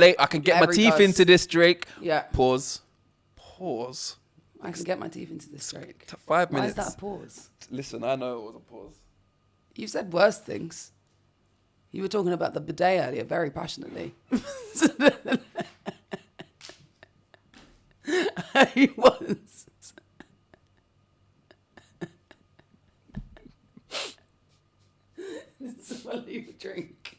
I can get my teeth into this, Drake. Yeah. Pause. I can get my teeth into this, Drake. 5 minutes. Why is that a pause? Listen, I know it was a pause. You've said worse things. You were talking about the bidet earlier very passionately. He was. Smell you drink.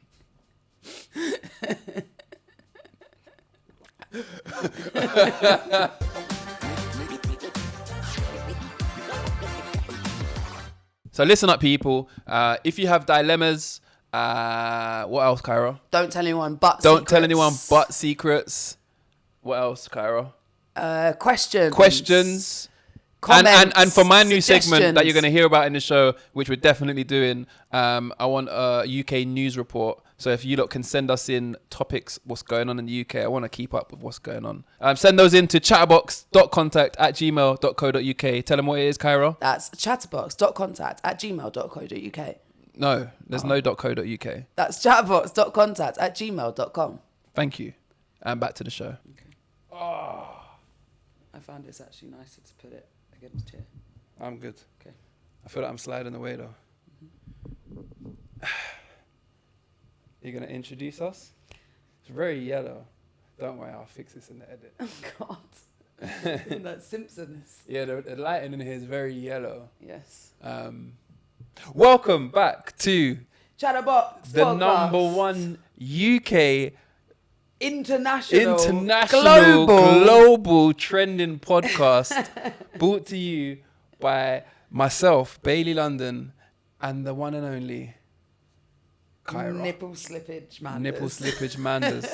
So listen up, people. If you have dilemmas, what else, Kaira? Don't tell anyone but Don't tell anyone but secrets. What else, Kaira? Questions. Comments, and for my new segment that you're going to suggestions. hear about in the show, which we're definitely doing, I want a UK news report. So if you lot can send us in topics, what's going on in the UK, I want to keep up with what's going on. Send those in to chatterbox.contact@gmail.co.uk. Tell them what it is, Kaira. That's chatterbox.contact@gmail.co.uk. No, there's no .co.uk. That's chatterbox.contact@gmail.com. Thank you. And back to the show. Okay. Oh. I found it's actually nicer to put it against here. I'm good. Okay. I feel like I'm sliding away though. You're going to introduce us? It's very yellow. Don't worry, I'll fix this in the edit. Oh, God. That Simpsons. Yeah, the lighting in here is very yellow. Yes. Welcome back to CHATaBOX the podcast. number one UK international global trending podcast brought to you by myself, Bailey London, and the one and only Kaira. Nipple slippage Manders. Nipple slippage Manders.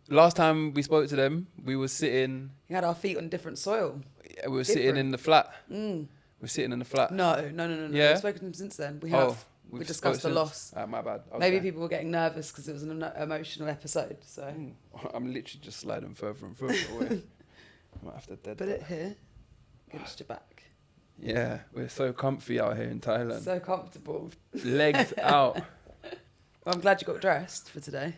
Last time we spoke to them, we were sitting. We had our feet on different soil. We were sitting in the flat. Mm. We're sitting in the flat. No. Yeah? We've spoken to them since then. We have. We discussed the loss. My bad. Okay. Maybe people were getting nervous because it was an emotional episode. So I'm literally just sliding further and further away. I might have to dead put that. it here against your back. Yeah, we're so comfy out here in Thailand. So comfortable. Legs out. Well, I'm glad you got dressed for today,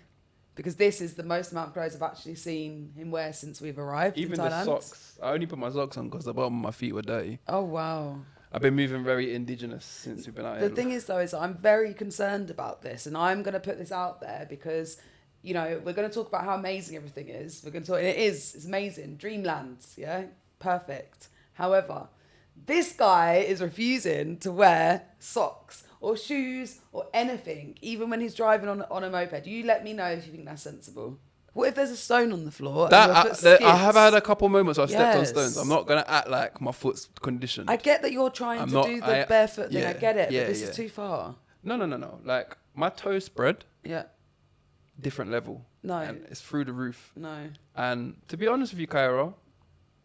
because this is the most amount of clothes I've actually seen him wear since we've arrived Even in Thailand. the socks. I only put my socks on because the bottom of my feet were dirty. Oh, wow. I've been moving very indigenous since we've been out here. The thing is, though, is I'm very concerned about this, and I'm going to put this out there because, you know, we're going to talk about how amazing everything is. We're going to talk, and it's amazing. Dreamland, yeah? Perfect. However, this guy is refusing to wear socks or shoes or anything, even when he's driving on a moped. You let me know if you think that's sensible. What if there's a stone on the floor? I skids? have had a couple moments where I've stepped on Yes. stones. I'm not going to act like my foot's conditioned. I get that you're trying to do the barefoot thing. I get it, but this is too far. No. Like, my toe spread, Yeah. different level. No. And it's through the roof. No. And to be honest with you, Kaira,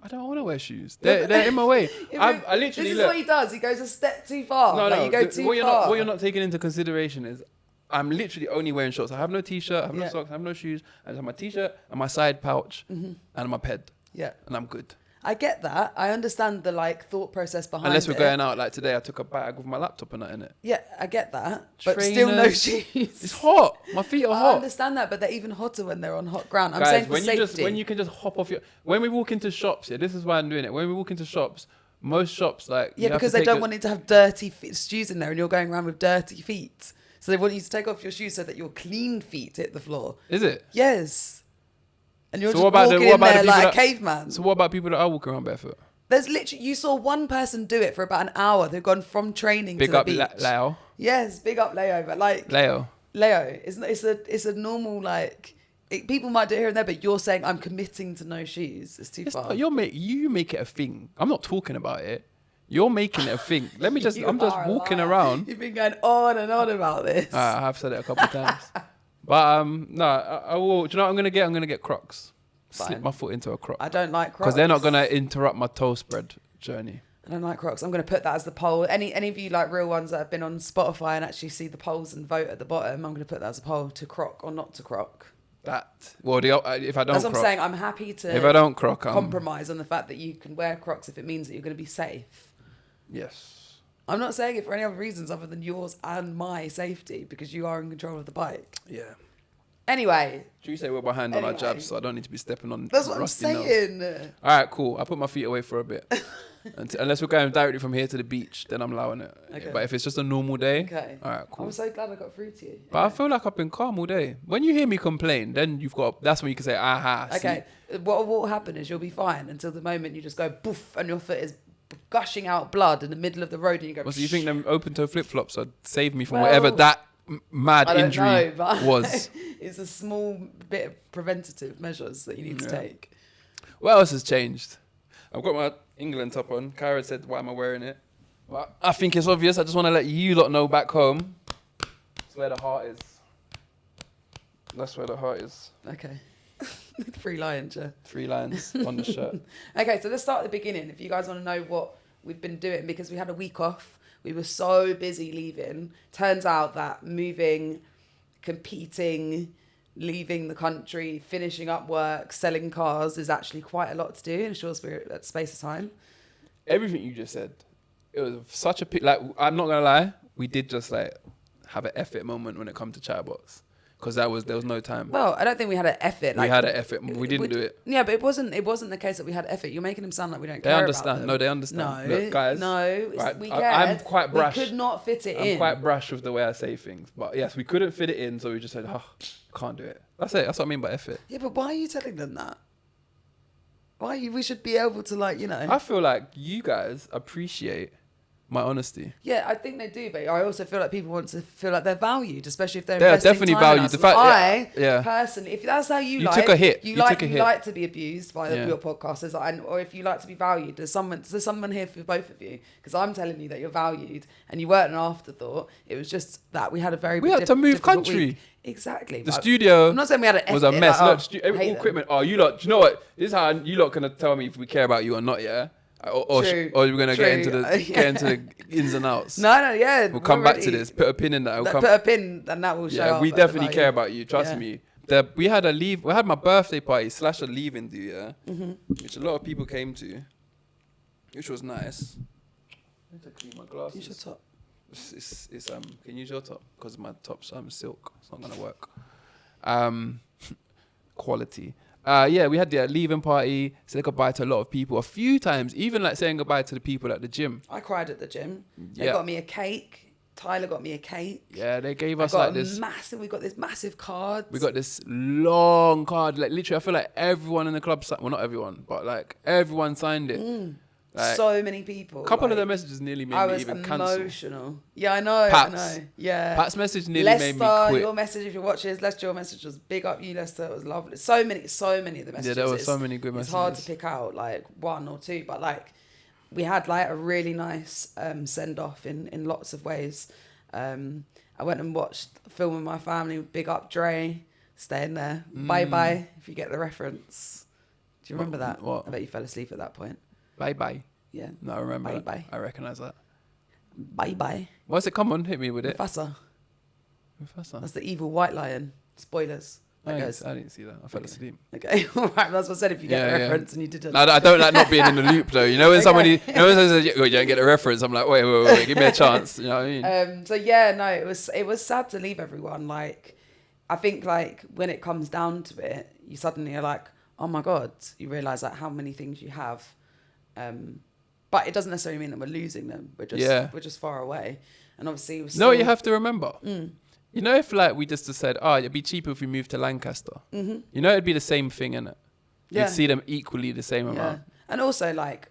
I don't want to wear shoes. They're in my way. I literally this is look. what he does. He goes a step too far. No. You go too what far. What you're not taking into consideration is I'm literally only wearing shorts. I have no t-shirt, I have no socks, I have no shoes. I just have my t-shirt and my side pouch and my ped. Yeah. And I'm good. I get that. I understand the thought process behind Unless it. we're going out, like today, I took a bag with my laptop and that in it. Yeah, I get that. But still no Trainers. shoes. It's hot. My feet are I hot. understand that, but they're even hotter when they're on hot ground. I'm Guys, saying for when safety. when you can just hop off when we walk into shops, this is why I'm doing it. When we walk into shops, most shops you have because to they take don't want it to have dirty shoes in there, and you're going around with dirty feet. So they want you to take off your shoes so that your clean feet hit the floor. Is it? Yes. And you're So just what about walking what in about there the people like a that- caveman. So what about people that are walking around barefoot? There's literally, you saw one person do it for about an hour. They've gone from training Big to the up beach. Leo. Yes, big up Leo. But Leo. it's a normal people might do it here and there, but you're saying I'm committing to no shoes. It's too far. You make it a thing. I'm not talking about it. You're making it a thing. Let me just. I'm just walking around. You've been going on and on about this. I have said it a couple of times. But no, I will. Do you know what I'm gonna get? I'm gonna get Crocs. Fine. Slip my foot into a Croc. I don't like Crocs. Because they're not gonna interrupt my toe spread journey. I don't like Crocs. I'm going to put that as the poll. Any of you real ones that have been on Spotify and actually see the polls and vote at the bottom, I'm going to put that as a poll, to Croc or not to Croc. If I don't That's what I'm Croc, saying. I'm happy to if I don't Croc, compromise on the fact that you can wear Crocs if it means that you're going to be safe. Yes. I'm not saying it for any other reasons other than yours and my safety, because you are in control of the bike. Yeah. Anyway. Should we say we're behind on our jabs, so I don't need to be stepping on That's what I'm rusty saying. nails. All right, cool. I'll put my feet away for a bit. Unless we're going directly from here to the beach, then I'm allowing it. Okay. But if it's just a normal day, okay. all right, cool. I'm so glad I got through to you. But I feel like I've been calm all day. When you hear me complain, then that's when you can say, aha. Okay. What will happen is you'll be fine until the moment you just go poof and your foot is gushing out blood in the middle of the road and you go. Well, so you think them open toe flip flops would save me from whatever that mad injury was? It's a small bit of preventative measures that you need to take. What else has changed? I've got my England top on. Kaira said, why am I wearing it? Well, I think it's obvious. I just want to let you lot know back home. That's where the heart is. That's where the heart is. Okay. 3 lines, yeah. 3 lines on the shirt. Okay, so let's start at the beginning. If you guys want to know what we've been doing, because we had a week off. We were so busy leaving. Turns out that moving, competing, leaving the country, finishing up work, selling cars is actually quite a lot to do in a short space of time. Everything you just said, it was such a... Like, I'm not going to lie, we did just like have an effort moment when it comes to CHATaBOX. Because there was no time. Well, I don't think we had an effort. We had an effort. We didn't do it. Yeah, but it wasn't the case that we had effort. You're making them sound like we don't They care understand. about them. No, they understand. No, look, guys. No, right, we cared. I'm quite brash. We could not fit it in. I'm quite brash with the way I say things. But yes, we couldn't fit it in, so we just said, can't do it. That's it. That's what I mean by effort. Yeah, but why are you telling them that? We should be able to, like, you know. I feel like you guys appreciate my honesty. Yeah, I think they do, but I also feel like people want to feel like they're valued, especially if they're They are investing definitely time in valued. us. The fact, I personally, if that's how you took a hit. you took a hit. like to be abused by your podcasters, or if you like to be valued, there's someone here for both of you. Because I'm telling you that you're valued, and you weren't an afterthought. It was just that we had a very we had to move country. Week. Exactly. The studio. I'm not saying we had an was a mess. Like, look, all equipment. Oh, you lot. Do you know what? This is how you lot gonna tell me if we care about you or not. Yeah. Or we're gonna get into the ins and outs. No, yeah. We'll come back to this. Put a pin in that. Put a pin, and that will show. Yeah, we definitely care about you. Trust me. We had my birthday party / a leaving do, yeah, which a lot of people came to, which was nice. I need to clean my glasses. Use your top. Can you use your top? Because my top's silk. It's not gonna work. Quality. We had the leaving party, said goodbye to a lot of people a few times, even like saying goodbye to the people at the gym. I cried at the gym. They got me a cake. Tyler got me a cake. Yeah, they gave us like this. We got this massive card. We got this long card. Like literally, I feel like everyone in the club, well, not everyone, but like everyone signed it. Like, so many people. A couple of the messages nearly made me even cancel. I was emotional. Yeah, I know. Pats. Yeah. Pat's message nearly made me quit. Your message, if you're watching this, Lester, your message was big up you, Lester. It was lovely. So many of the messages. Yeah, there were so many good messages. It's hard to pick out like 1 or 2, but like we had like a really nice send off in lots of ways. I went and watched a film with my family. Big up Dre, staying there. Bye bye. If you get the reference, do you remember that? What? I bet you fell asleep at that point. Bye bye. Yeah. No, I remember. Bye bye. I recognise that. Bye bye. What's it? Come on, hit me with it. Mufasa. Mufasa. That's the evil white lion. Spoilers. I didn't see that. I fell asleep. Okay, all right. That's what I said. If you get the reference and you didn't. No, I don't like not being in the loop though. You know when somebody, you says you don't get a reference, I'm like, wait, give me a chance. You know what I mean? So yeah, no, it was sad to leave everyone. Like, I think like when it comes down to it, you suddenly are like, oh my god, you realise like how many things you have. But it doesn't necessarily mean that we're losing them. We're just far away, and obviously. No, you have to remember. You know, if like we just said, it'd be cheaper if we moved to Lancaster. You know, it'd be the same thing, innit? Yeah. You'd see them equally the same amount. And also, like,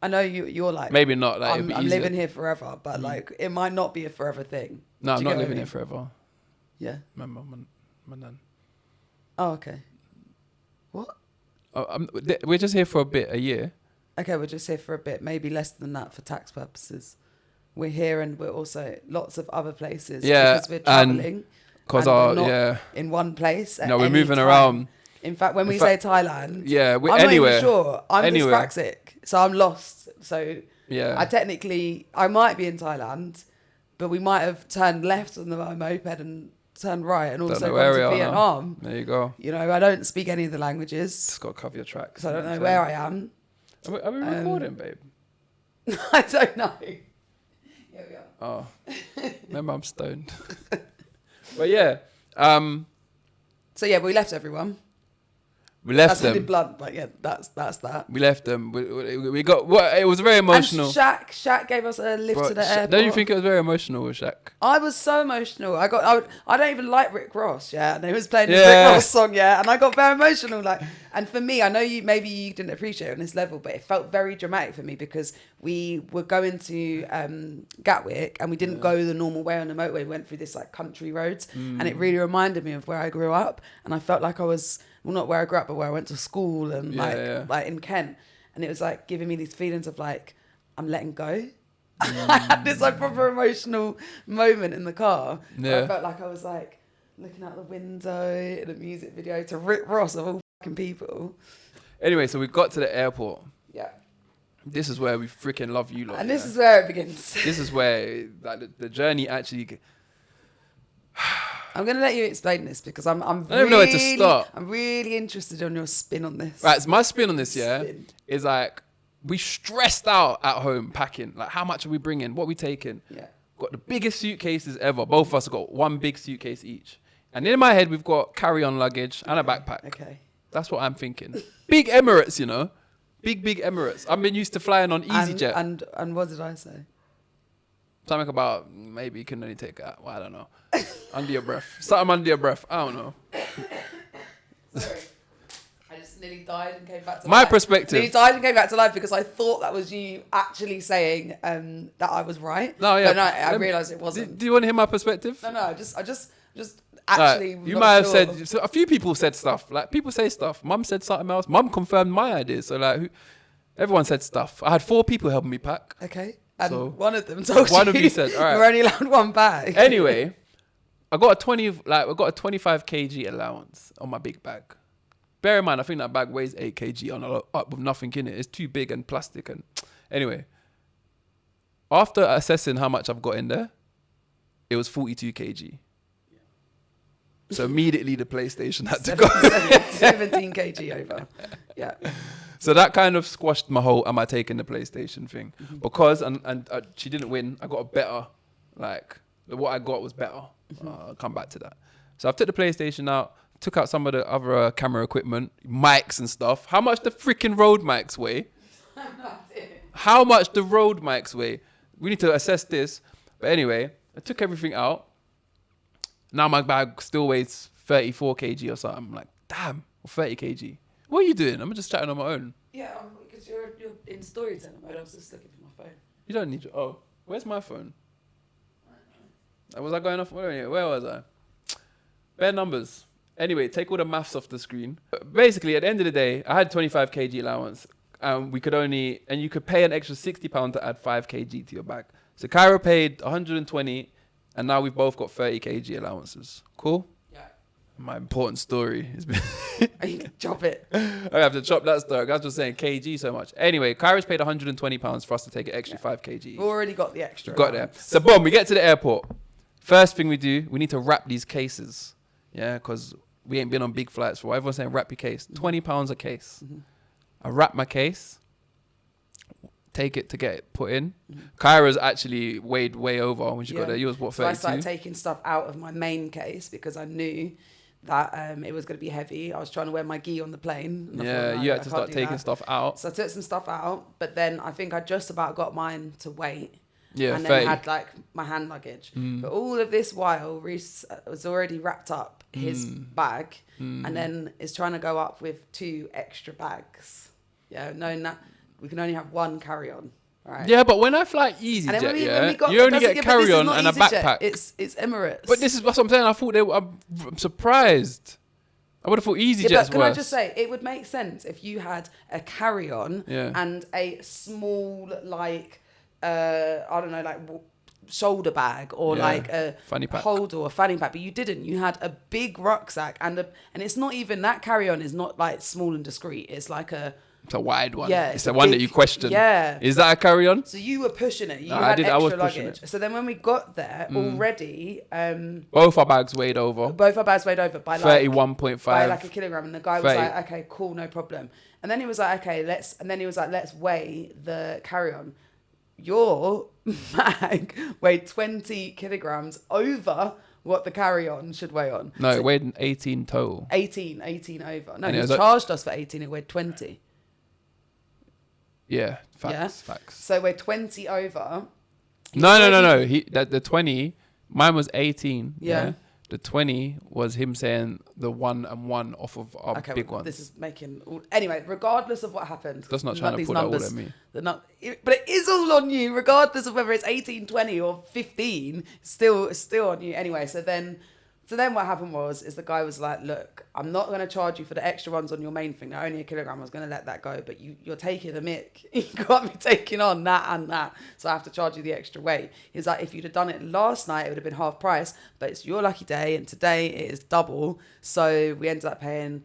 I know you're like maybe not. Like, I'm living here forever, but like it might not be a forever thing. No, I'm not living here forever. Yeah. Remember my nan. Oh, okay. What? We're just here for a year. Okay, we're just here for a bit, maybe less than that for tax purposes. We're here and we're also lots of other places because we're traveling. Because in one place. No, we're moving around. In fact, when we say Thailand, we're I'm anywhere. not even sure. I'm dyspraxic, so I'm lost. So I might be in Thailand, but we might have turned left on the moped and turned right and also gone to Vietnam. There you go. You know, I don't speak any of the languages. Just got to cover your tracks. So I don't know where I am. Are we recording, babe? I don't know. Here we are. Oh, remember I'm stoned. But yeah, So yeah, we left everyone. We left That's really them. blunt, but yeah, that's that. We left them. We got. Well, it was very emotional. And Shaq gave us a lift Bro, to the airport. don't you think it was very emotional with Shaq? I was so emotional. I don't even like Rick Ross, yeah. And he was playing the Yeah. Rick Ross song, yeah. And I got very emotional, like. And for me, I know maybe you didn't appreciate it on this level, but it felt very dramatic for me because we were going to Gatwick and we didn't go the normal way on the motorway. We went through this like country roads, and it really reminded me of where I grew up. And I felt like I was, well, not where I grew up, but where I went to school and like in Kent. And it was like giving me these feelings of like I'm letting go. I had this like proper emotional moment in the car. I felt like I was like looking out the window in a music video to Rick Ross of all fucking people. Anyway, so we got to the airport. Yeah. This is where we freaking love you lot. And this is where it begins. This is where like the journey actually. I'm going to let you explain this because I don't even know where to start. I'm really interested on your spin on this. Right, so my spin on this, is like we stressed out at home packing. Like, how much are we bringing? What are we taking? Yeah. Got the biggest suitcases ever. Both of us have got one big suitcase each. And in my head, we've got carry-on luggage and a backpack. Okay. That's what I'm thinking. Big Emirates, you know. Big Emirates. I've been used to flying on EasyJet. And what did I say? Something about maybe you can only take that. Well, I don't know. Under your breath. Something under your breath. I don't know. Sorry. I just nearly died and came back to My life. perspective. Nearly died and came back to life because I thought that was you actually saying that I was right. No, yeah. But no, I realised it wasn't. Do you want to hear my perspective? No, I just actually. You might have said. So a few people said stuff. Like people say stuff. Mum said something else. Mum confirmed my ideas. So like, everyone said stuff. I had 4 people helping me pack. Okay. And So, one of them told one of you said, all right. You're only allowed one bag. Anyway, I got a 25 kg allowance on my big bag. Bear in mind, I think that bag weighs 8 kg up with nothing in it. It's too big and plastic. And anyway, after assessing how much I've got in there, it was 42 kg. So immediately the PlayStation had to go. 17 kg over. Yeah. So that kind of squashed my whole am I taking the PlayStation thing. Because, and she didn't win, I got a better, like, what I got was better. I'll come back to that. So I took the PlayStation out, took out some of the other camera equipment, mics and stuff. How much the freaking Rode mics weigh? How much the Rode mics weigh? We need to assess this. But anyway, I took everything out. Now my bag still weighs 34 kg or something. I'm like, damn, or 30 kg. What are you doing? I'm just chatting on my own. Yeah, because you're in storytelling mode. I was just looking for my phone. You don't need oh, where's my phone? Was I going off? Where was I? Bare numbers. Anyway, take all the maths off the screen. Basically, at the end of the day, I had 25 kg allowance. And you could pay an extra £60 to add 5 kg to your bag. So Kaira paid 120, and now we've both got 30 kg allowances. Cool? Yeah. My important story has been... You can chop it. I have to chop that story. I was just saying kg so much. Anyway, Kaira's paid £120 for us to take an extra 5 kg. We've already got the extra. Got there. So boom, we get to the airport. First thing we do, we need to wrap these cases. Yeah, because we ain't been on big flights for a while. Everyone's saying wrap your case. £20 a case. Mm-hmm. I wrap my case, take it to get it put in. Kaira's actually weighed way over when she got there. Yours, what, 32? So I started taking stuff out of my main case because I knew that it was going to be heavy. I was trying to wear my gi on the plane. And yeah, you had to start taking stuff out. So I took some stuff out, but then I think I just about got mine to weight. Yeah, and 30. then had like my hand luggage. But all of this while, Reese was already wrapped up his bag and then is trying to go up with 2 extra bags. Yeah, knowing that we can only have 1 carry-on. Right. Yeah, but when I fly EasyJet, you only get carry-on and a backpack. It's Emirates. But this is what I'm saying. I thought I'm surprised. I would have thought EasyJet's but can worse. I just say, it would make sense if you had a carry-on and a small, like, I don't know, like shoulder bag or like a fanny pack. holder or a fanny pack, but you didn't. You had a big rucksack and it's not even that carry-on is not like small and discreet. It's like it's a wide one. Yeah, it's the one that you question. Yeah. Is that a carry-on? So you were pushing it. You No, had I was extra pushing luggage. it. So then when we got there already, both our bags weighed over. Both our bags weighed over by like 31.5. by like a kilogram, and the guy was 30. like, "Okay, cool, no problem." And then he was like, "Okay, let's." And then he was like, "Let's weigh the carry-on." Your bag weighed 20 kilograms over what the carry-on should weigh on. No, So it weighed 18 total. 18 over. No, And he it was charged us for 18. It weighed 20. Yeah, Yeah? facts. So we're 20 over. No. The 20, mine was 18. Yeah. The 20 was him saying the 1 and 1 off of our big ones. This is making... Anyway, regardless of what happened... That's not trying to put that all on me. But it is all on you, regardless of whether it's 18, 20 or 15. Still on you. Anyway, so then what happened is the guy was like, look, I'm not going to charge you for the extra ones on your main thing. They're only a kilogram. I was going to let that go. But you're taking the mick. You got me taking on that and that. So I have to charge you the extra weight. He's like, if you'd have done it last night, it would have been half price. But it's your lucky day. And today it is double. So we ended up paying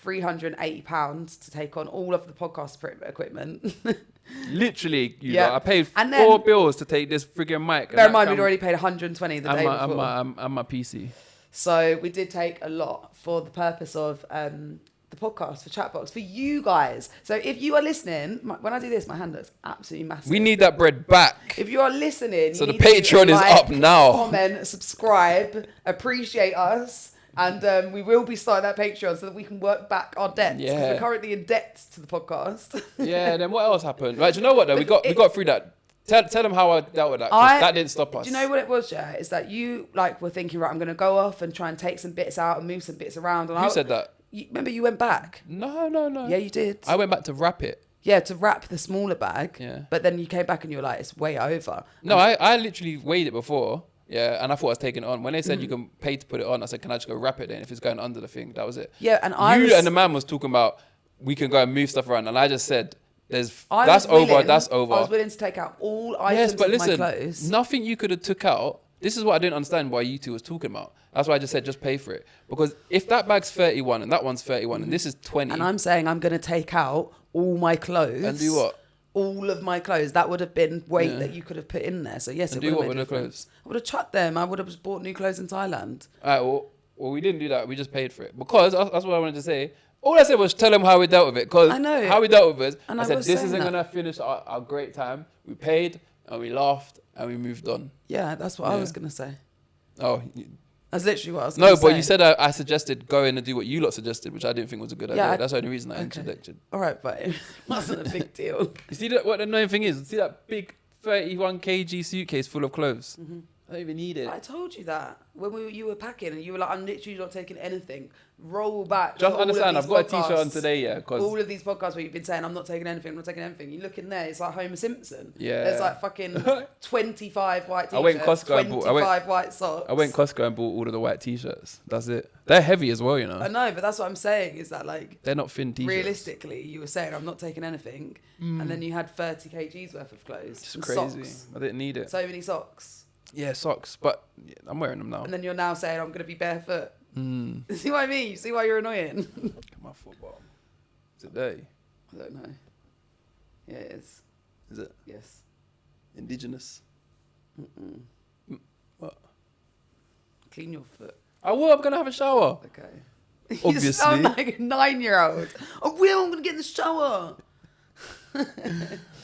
£380 to take on all of the podcast equipment. Literally, Yeah. I paid And 4 bills to take this friggin' mic. Bear in mind, we'd already paid 120 the day before. I'm my PC. So we did take a lot for the purpose of the podcast, for CHATBOX, for you guys. So if you are listening, when I do this, my hand looks absolutely massive. We need that bread back. If you are listening, So you the need to Patreon is up now. Comment, subscribe, appreciate us, and we will be starting that Patreon so that we can work back our debts. Because Yeah. we're currently in debt to the podcast. Yeah, and then what else happened? Right, do you know what though? We got through that. Tell them how I dealt with that. 'Cause that didn't stop us. Do you know what it was, yeah? Is that you were thinking, right, I'm going to go off and try and take some bits out and move some bits around. And Who said that? Remember you went back? No. Yeah, you did. I went back to wrap it. Yeah, to wrap the smaller bag. Yeah. But then you came back and you were like, it's way over. No, I literally weighed it before. Yeah, and I thought I was taking it on. When they said you can pay to put it on, I said, can I just go wrap it then if it's going under the thing? That was it. Yeah, and and the man was talking about we can go and move stuff around, and I just said, that's over. I was willing to take out all items Yes, but of my listen, clothes. nothing you could have took out. This is what I didn't understand why you two was talking about. That's why I just said just pay for it. Because if that bag's 31 and that one's 31 and this is 20. And I'm saying I'm going to take out all my clothes. And do what? All of my clothes. That would have been weight that you could have put in there. So yes, And it do would what have made with a the difference. clothes? I would have chucked them. I would have just bought new clothes in Thailand. All right, well, we didn't do that. We just paid for it. Because that's what I wanted to say. All I said was tell them how we dealt with it. Because I know. how we dealt with it, And I I said, was this saying isn't that. going to finish our great time. We paid and we laughed and we moved on. Yeah, that's what I was going to say. Oh, That's literally what I was going to say. no, but you said I suggested go in and do what you lot suggested, which I didn't think was a good idea. That's the only reason I interjected. All right, but it wasn't a big deal. You see what the annoying thing is? See that big 31 kg suitcase full of clothes? I don't even need it. I told you that when you were packing and you were like, I'm literally not taking anything. Roll back. Just all of understand, these I've got a t-shirt on podcasts. today, yeah. Cause All of these podcasts where you've been saying, I'm not taking anything, You look in there, it's like Homer Simpson. Yeah. There's like fucking 25 white t-shirts, I went Costco and 25 white socks. I went Costco and bought all of the white t-shirts. That's it. They're heavy as well, you know. I know, but that's what I'm saying is that like, They're not thin t-shirts. realistically, you were saying, I'm not taking anything. And then you had 30 kgs worth of clothes. It's and crazy. Socks. I didn't need it. So many socks. Yeah, socks. But yeah, I'm wearing them now. And then you're now saying, I'm going to be barefoot. See what I mean? See why you're annoying? My football. Is it dirty? I don't know. Yeah, it is. Is it Yes. indigenous? What? Clean your foot. I will. I'm gonna have a shower. Okay. Obviously. You sound like a 9-year-old. I'm going to get in the shower.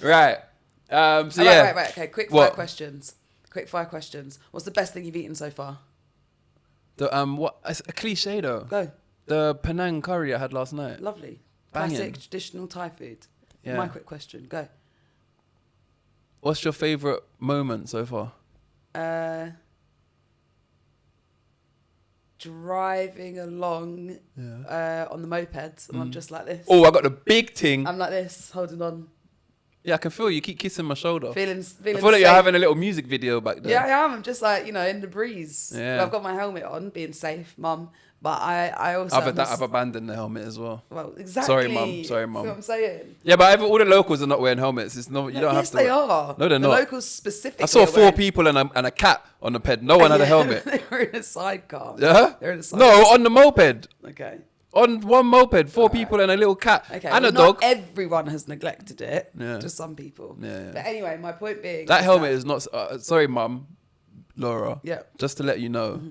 Right. So yeah. Right. Okay, quick What? 5 questions. Quick 5 questions. What's the best thing you've eaten so far? The what? It's a cliche though. Go. The Penang curry I had last night. Lovely. Banging. Classic traditional Thai food. Yeah. My quick question. Go. What's your favourite moment so far? Driving along on the mopeds, and I'm just like this. Oh, I got the big ting. I'm like this, holding on, Yeah, I can feel you keep kissing my shoulder. feeling. I feel like safe. you're having a little music video back there. Yeah, I am. I'm just like, in the breeze. Yeah. I've got my helmet on, being safe, mum. But I also... I've abandoned the helmet as well. Well, exactly. Sorry, mum. See what I'm saying? Yeah, but all the locals are not wearing helmets. It's not. You don't have to. Yes, they are. No, they're the not. locals specifically. I saw are 4 wearing- people and a cat on the ped. No one had a helmet. They were in a sidecar. Yeah. They're in a sidecar. No, on the moped. Okay. On one moped, 4 people and a little cat Okay. and well, a dog. Not everyone has neglected it. Yeah. Just some people. Yeah. But anyway, my point being... That helmet is not. Sorry, mum, Laura. Yeah. Just to let you know,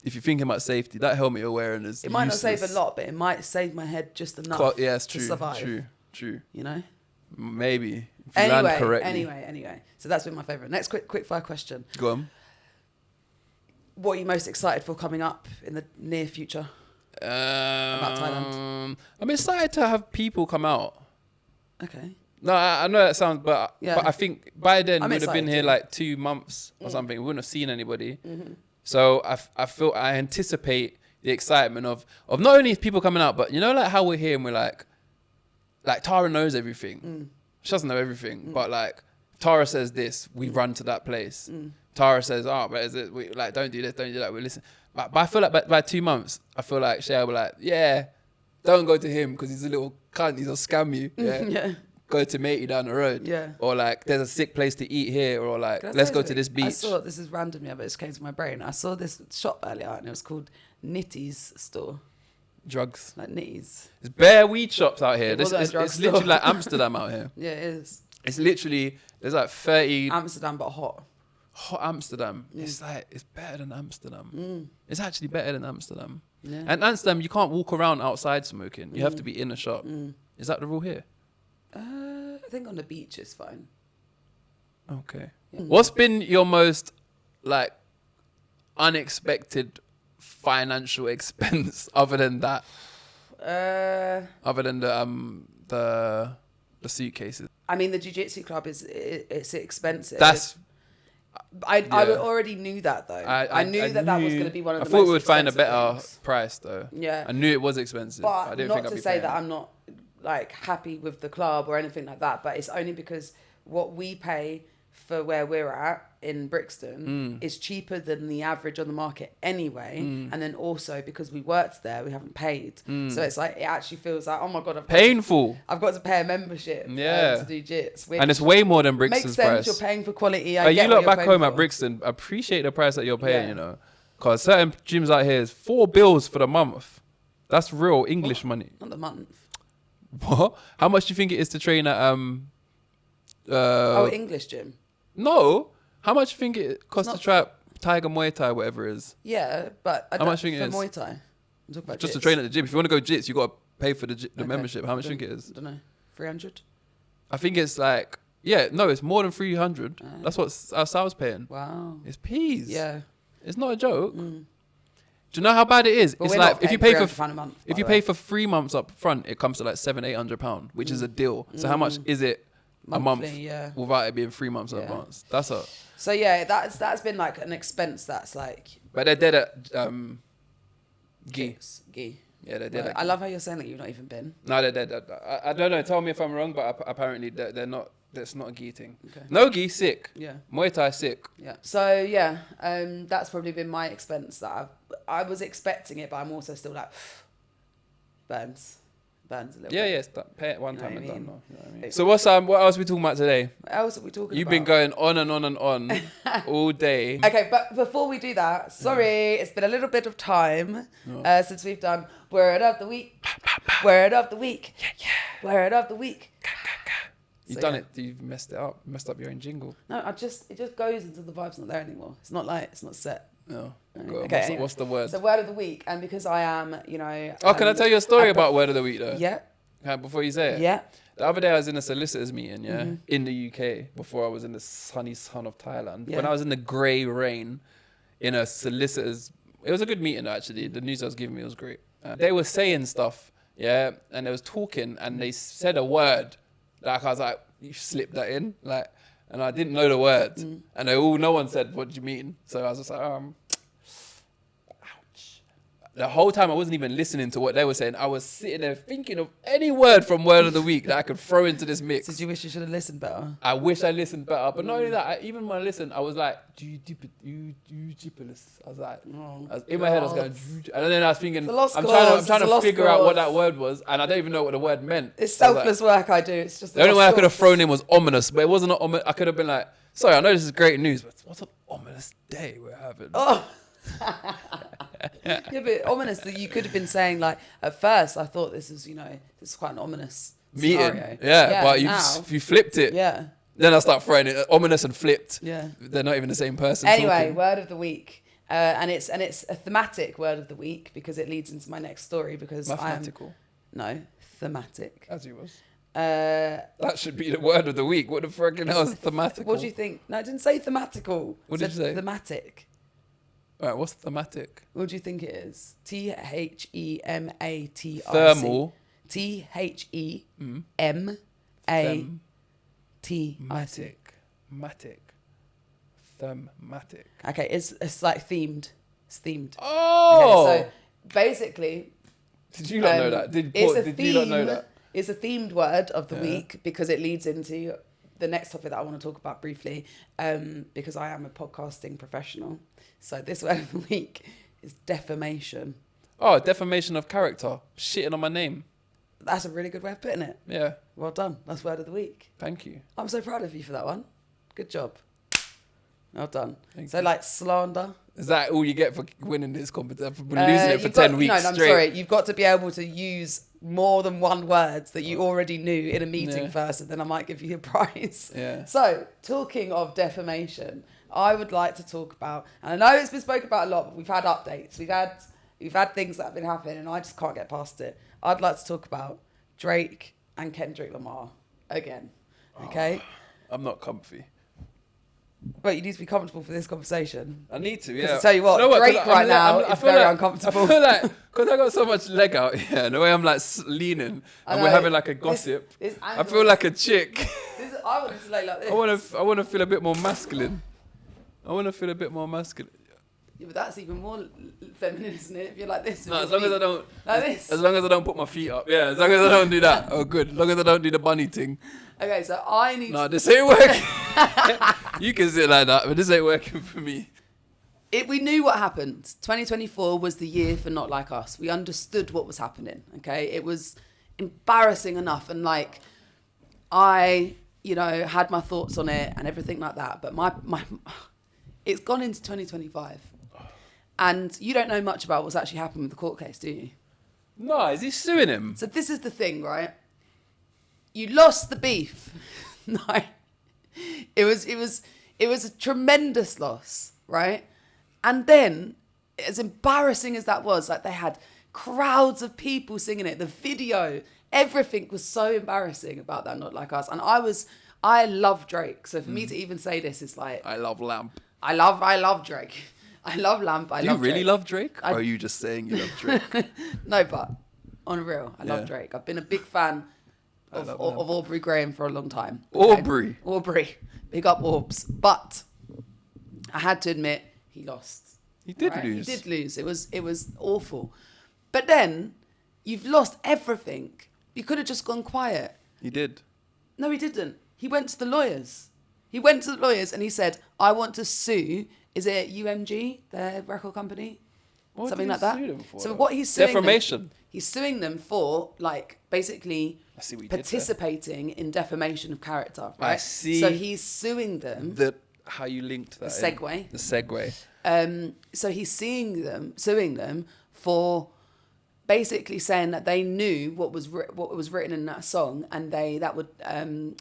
if you're thinking about safety, that helmet you're wearing is. It might useless. not save a lot, but it might save my head just enough Yeah, it's to true. survive. True. You know? Maybe if you land correctly. Anyway. So that's been my favourite. Next quick fire question. Go on. what are you most excited for coming up in the near future about Thailand? I'm excited to have people come out. Okay. No, I know that sounds, but I think by then I'm we would have been excited here too. like 2 months or something. We wouldn't have seen anybody. Mm-hmm. So I anticipate the excitement of not only people coming out, but you know, like how we're here and we're like Tara knows everything. She doesn't know everything, but like Tara says this, we run to that place. Tara says, but is it, we like don't do this, don't do that. We listen. But I feel like by 2 months, I feel like Shea will be like, yeah, don't go to him because he's a little cunt. He'll scam you. Yeah. Yeah. Go to matey down the road. Yeah. Or like, there's a sick place to eat here. Or like, Can I let's say go to something? this beach. I saw, this is random, yeah, but it just came to my brain. I saw this shop earlier and it was called Nitty's store. Drugs. Like Nitty's. There's bare weed shops out here. It wasn't a It's drugstore. literally like Amsterdam out here. Yeah, it is. It's literally, there's like 30 Amsterdam, but hot. hot Amsterdam. It's like, it's better than Amsterdam. It's actually better than Amsterdam. Yeah. And Amsterdam, you can't walk around outside smoking. You have to be in a shop. Is that the rule here? I think on the beach is fine. Okay. What's been your most like unexpected financial expense other than that? Other than the suitcases. I mean, the jiu-jitsu club it's expensive. That's. I already knew that though. I knew that was going to be one of the most I thought we would find a expensive better things. price though. Yeah. I knew it was expensive. But I didn't not think I'd to be say paying. that I'm not like happy with the club or anything like that, but it's only because what we pay for where we're at in Brixton is cheaper than the average on the market anyway, and then also because we worked there, we haven't paid, so it's like it actually feels like, oh my god, Painful. I've got to pay a membership Yeah. to do jits, And it's way more than makes Brixton's sense. price. You're paying for quality. But you get lot what you're back paying home at for. Brixton appreciate the price that you're paying, Yeah. you know, because certain gyms out here is 4 bills for the month. That's real English money. Not the month. What? How much do you think it is to train at English gym. No. How much do you think it costs to not- try Tiger Muay Thai, whatever it is? Yeah, but I How don't much do you think for it is? Muay Thai. I'm talking about Just to jits. train at the gym. If you want to go jits, you got to pay for the Okay. membership. How much do you think it is? I don't know. 300. I think it's like, it's more than 300. That's what Sal's paying. Wow. It's peas. Yeah. It's not a joke. Do you know how bad it is? But It's we're like not if you paying pay for £300 a month, if by you the pay way. for 3 months up front, it comes to like £700-800, which is a deal. So how much is it a month Monthly, yeah. without it being 3 months in Yeah. advance? That's a. So yeah, that's been like an expense that's like But they're dead at Gi. Gi. Yeah, they're dead Right. at I Gi. love how you're saying that you've not even been. No, they're dead. I don't know. Tell me if I'm wrong, but apparently they're not. That's not a Gi thing. Okay. No Gi, sick. Yeah. Muay Thai, sick. Yeah. So yeah, that's probably been my expense that I was expecting it, but I'm also still like burns a little Yeah, bit. yes. Pay it one You know time what and I done. mean? No, you know what I mean? So what else are we talking about today? What else are we talking You've about? been going on and on and on all day. Okay, but before we do that, sorry, it's been a little bit of time since we've done Word of the Week. Word of the Week. Yeah. Word of the Week. You've So, done yeah. it. You've messed it up. Messed up your own jingle. No, it just goes until the vibe's not there anymore. It's not set. No. Okay, anyway. What's the word? So Word of the Week, and because I am, Oh, can I tell you a story about Word of the Week though? Yeah. Before you say it. Yeah. The other day I was in a solicitors meeting, in the UK, before I was in the sunny sun of Thailand. Yeah. When I was in the grey rain in a solicitors, it was a good meeting actually. The news I was giving me was great. They were saying stuff, and they was talking, and they said a word. Like I was like, you slipped that in, like, and I didn't know the word, and no one said, what do you mean? So I was just like, ouch. The whole time I wasn't even listening to what they were saying. I was sitting there thinking of any word from Word of the Week that I could throw into this mix. Did you wish you should have listened better? I wish I listened better, but not only that, even when I listened, I was like, you jippeless. I was like, in my head I was going, and then I was thinking, It's a lost I'm cause, trying it's a to lost figure out what cause. that word was, and I don't even know what the word meant. It's I was like- selfless work I do. It's just the only one I could have thrown in was ominous, but it wasn't ominous. I could have been like, sorry, I know this is great news, but what's an ominous day we're having? Oh. Yeah, but ominous that you could have been saying like at first I thought this is this is quite an ominous Meeting. scenario. Yeah, but now, you flipped it. yeah. Then I start throwing it ominous and flipped. Yeah. They're not even the same person. Anyway, talking. Word of the Week. And it's a thematic Word of the Week because it leads into my next story because Mathematical. No, thematic. As he was. That should be the word of the week. What the fucking hell is thematical? What do you think? No, I didn't say thematical. What I did said you say? Thematic. All right, what's thematic? What do you think it is? Thematic. Thermal. Thematic. Matic. Matic. Thematic. Okay, it's like themed. It's themed. Oh! Okay, so basically... Did you not know that? Did you not know that? It's a themed word of the week because it leads into the next topic that I want to talk about briefly, because I am a podcasting professional. So this word of the week is defamation. Oh, defamation of character. Shitting on my name. That's a really good way of putting it. Yeah. Well done. That's word of the week. Thank you. I'm so proud of you for that one. Good job. Well done. Thank so you. like slander. Is that all you get for winning this competition? For losing it for 10 weeks No, I'm straight? sorry. You've got to be able to use more than one word that you already knew in a meeting first, and then I might give you a prize. Yeah. So, talking of defamation, I would like to talk about, and I know it's been spoken about a lot, but we've had updates. We've had things that have been happening, and I just can't get past it. I'd like to talk about Drake and Kendrick Lamar again. Okay? I'm not comfy. But you need to be comfortable for this conversation. I need to, Because yeah. I tell you what, You know what, Drake 'cause right now I is feel very like- uncomfortable. I feel like, because I got so much leg out here, and the way I'm like leaning, and we're having like a gossip, This I angle- feel like a chick. I want it to lay like this. I want to feel a bit more masculine. Yeah, but that's even more feminine, isn't it? If you're like this. No, as long as I don't. Like this. As long as I don't put my feet up. Yeah, as long as I don't do that. Oh, good. As long as I don't do the bunny thing. Okay, so I need No, this ain't working. You can sit like that, but this ain't working for me. We knew what happened. 2024 was the year for Not Like Us. We understood what was happening, okay? It was embarrassing enough, and like, I, had my thoughts on it and everything like that, but my it's gone into 2025. And you don't know much about what's actually happened with the court case, do you? No, is he suing him? So this is the thing, right? You lost the beef. No. It was a tremendous loss, right? And then, as embarrassing as that was, like they had crowds of people singing it, the video, everything was so embarrassing about that Not Like Us. And I love Drake. So for me to even say this is like... I love Lamp. I love Drake. I love Lamp. Do you really love Drake? Or are you just saying you love Drake? No, but on real, I love Drake. I've been a big fan of Aubrey Graham for a long time. Okay? Aubrey. Big up Orbs. But I had to admit, he lost. He did right? lose. He did lose. It was awful. But then, you've lost everything. You could have just gone quiet. He did. No, he didn't. He went to the lawyers. He went to the lawyers and he said, I want to sue, is it UMG, their record company? What Something did like he that. sue them for, So though? what he's suing Defamation. them, he's suing them for, like, basically I see what you did there. participating in defamation of character, right? I see. So he's suing them. How you linked that. The segue. The segue. So he's suing them for basically saying that they knew what was written in that song, and that would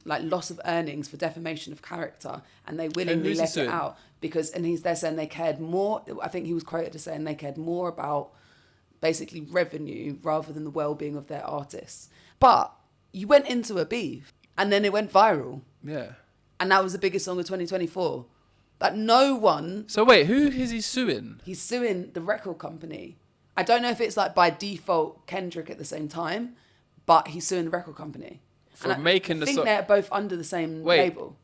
like loss of earnings for defamation of character, and they willingly who's he let it suing? out because they're saying they cared more. I think he was quoted as saying they cared more about basically revenue rather than the well-being of their artists. But you went into a beef, and then it went viral. Yeah. And that was the biggest song of 2024. That no one... So wait, who is he suing? He's suing the record company. I don't know if it's like by default Kendrick at the same time, but he's suing the record company. For making the song. I think they're both under the same label.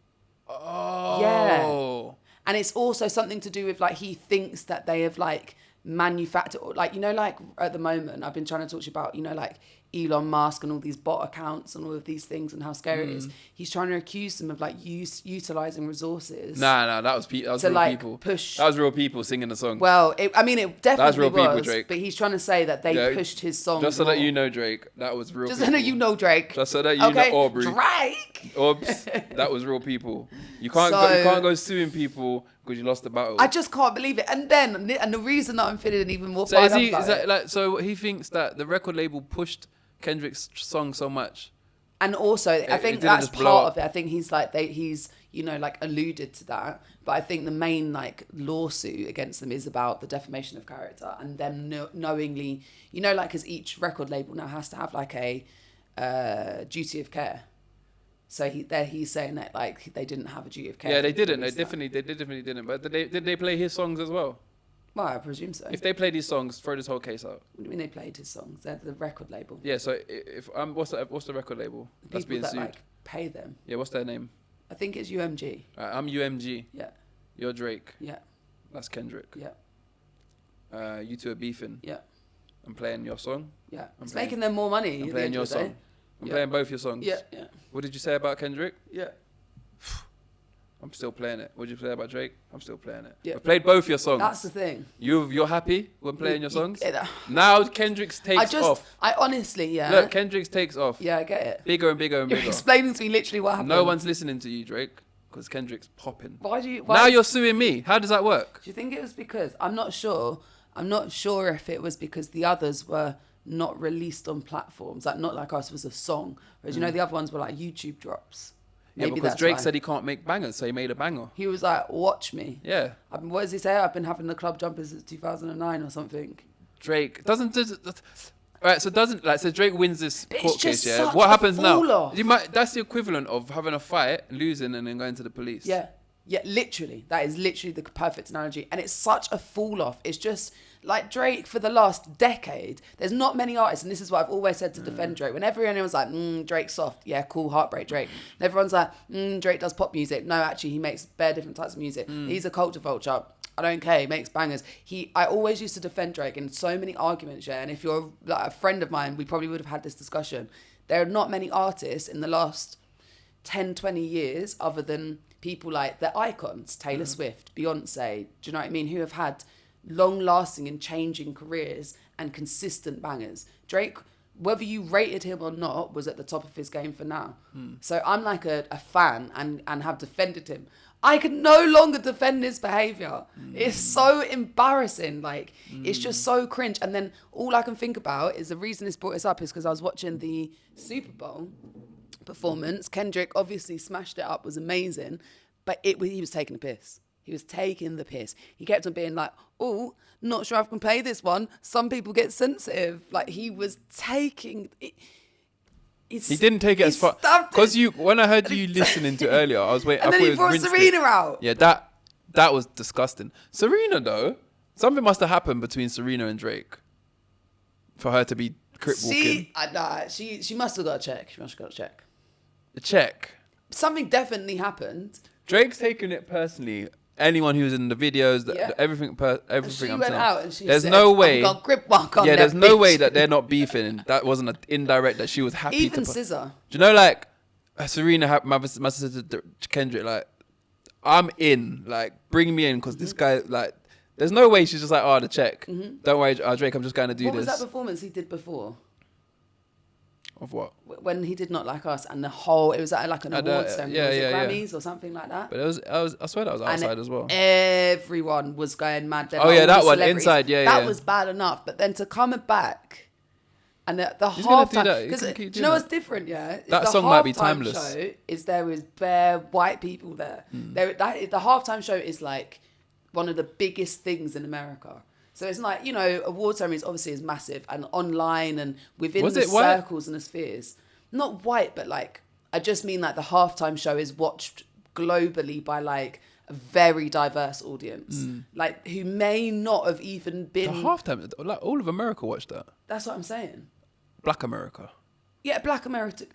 Oh. Yeah. And it's also something to do with like he thinks that they have like manufactured, like, like at the moment I've been trying to talk to you about, like Elon Musk and all these bot accounts and all of these things and how scary it is. He's trying to accuse them of like utilizing resources. Nah, that was real people. Push. That was real people singing the song. Well, it definitely real people, was. Drake. But he's trying to say that they pushed his song. Just so that you know, Drake, that was real. Just people. so that you know, Drake. Just so that you know, Aubrey. Drake. Oops, that was real people. You can't go suing people because you lost the battle. I just can't believe it. And the reason that I'm feeling even more so fired up about it. So he thinks that the record label pushed Kendrick's song so much, and also I think that's part of it. I think he's like he's like alluded to that, but I think the main like lawsuit against them is about the defamation of character and them knowingly, like because each record label now has to have like a duty of care. So he's saying that like they didn't have a duty of care. Yeah, they didn't. They definitely didn't. But did they play his songs as well? Well, I presume so. If they play these songs, throw this whole case out. What do you mean they played his songs? They're the record label. Yeah. So if what's the record label that's being People that sued? like pay them. Yeah. What's their name? I think it's UMG. I'm UMG. Yeah. You're Drake. Yeah. That's Kendrick. Yeah. You two are beefing. Yeah. I'm playing your song. Yeah. It's playing- making them more money. I'm at the playing end your of the day. song. I'm Yeah. playing both your songs. Yeah. Yeah. What did you say about Kendrick? Yeah. I'm still playing it. What did you say about Drake? I'm still playing it. Yeah. I played both your songs. That's the thing. You're happy when playing your songs? Yeah. Now Kendrick's takes off. I honestly, yeah. Look, Kendrick's takes off. Yeah, I get it. Bigger and bigger and You're bigger. explaining to me literally what happened. No one's listening to you, Drake, because Kendrick's popping. Why do you? Now you're suing me. How does that work? Do you think it was because I'm not sure? I'm not sure if it was because the others were not released on platforms, like not like us was a song, whereas you know the other ones were like YouTube drops. Yeah, Maybe because that's Drake why. said he can't make bangers, so he made a banger. He was like, "Watch me." Yeah. What does he say? I've been having the club jumpers since 2009 or something. Drake doesn't. Right, so Drake wins this But court it's case, just yeah. such What a happens now? fall-off. That's the equivalent of having a fight, losing, and then going to the police. Yeah, yeah, literally. That is literally the perfect analogy, and it's such a fall off. It's just like Drake for the last decade. There's not many artists, and this is what I've always said to defend Drake. Whenever anyone's like, Drake's soft, yeah, cool, heartbreak Drake. And everyone's like, Drake does pop music. No, actually, he makes bare different types of music. He's a culture vulture. I don't care. He makes bangers. I always used to defend Drake in so many arguments, yeah. And if you're like a friend of mine, we probably would have had this discussion. There are not many artists in the last 10, 20 years other than people like the icons, Taylor Swift, Beyonce, do you know what I mean, who have had long-lasting and changing careers and consistent bangers. Drake, whether you rated him or not, was at the top of his game for now. So I'm like a fan and have defended him. I can no longer defend his behaviour. It's so embarrassing. Like, it's just so cringe. And then all I can think about is the reason this brought us up is because I was watching the Super Bowl performance. Kendrick obviously smashed it up, was amazing, but he was taking the piss. He was taking the piss. He kept on being like, oh, not sure I can play this one. Some people get sensitive. Like, he was taking it. He didn't take it as far because when I heard you listening to earlier, I was waiting. And then he brought Serena out. Yeah, that was disgusting. Serena though, something must have happened between Serena and Drake for her to be crip walking. She must have got a check. She must have got a check. A check. Something definitely happened. Drake's taking it personally. Anyone who's in the videos, everything She I'm went saying. out and she There's said, no way. I'm gonna grip walk on There's that no bitch. way that they're not beefing. That wasn't an indirect that she was happy Even to. Scissor. Do you know, like Serena, my sister Kendrick, like I'm in, like bring me in because this guy, like, there's no way she's just like, oh, the check. Don't worry, Drake, I'm just going to do What this. was that performance he did before? Of what? When he did Not Like Us, and it was at like an awards ceremony, was it Grammys or something like that? But I swear that was outside as well. Everyone was going mad. That one inside, That was bad enough, but then to come back and the He's gonna do halftime, that. He because can keep do you doing know that. what's different? Yeah, is That the song might be halftime timeless. Show there was bare white people there. The halftime show is like one of the biggest things in America. So it's like, you know, award ceremonies obviously is massive and online and within the circles and the spheres. Not white, but like, I just mean like the halftime show is watched globally by like a very diverse audience, like who may not have even been. The halftime, like all of America watched that. That's what I'm saying. Black America. Yeah, Black America.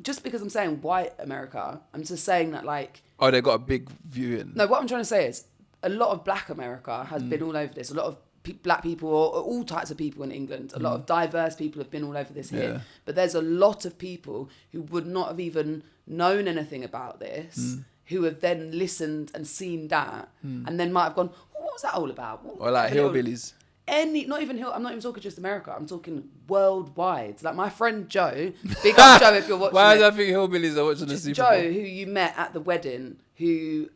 Just because I'm saying white America, I'm just saying that like. Oh, they got a big viewing. No, what I'm trying to say is a lot of Black America has been all over this. A lot of black people or all types of people in England. A lot of diverse people have been all over this here. But there's a lot of people who would not have even known anything about this, who have then listened and seen that, and then might have gone, what was that all about? Or like hillbillies. Not even I'm not even talking just America. I'm talking worldwide. Like my friend Joe, big up Joe if you're watching. Why do I think hillbillies are watching the Super Bowl? Joe, who you met at the wedding, who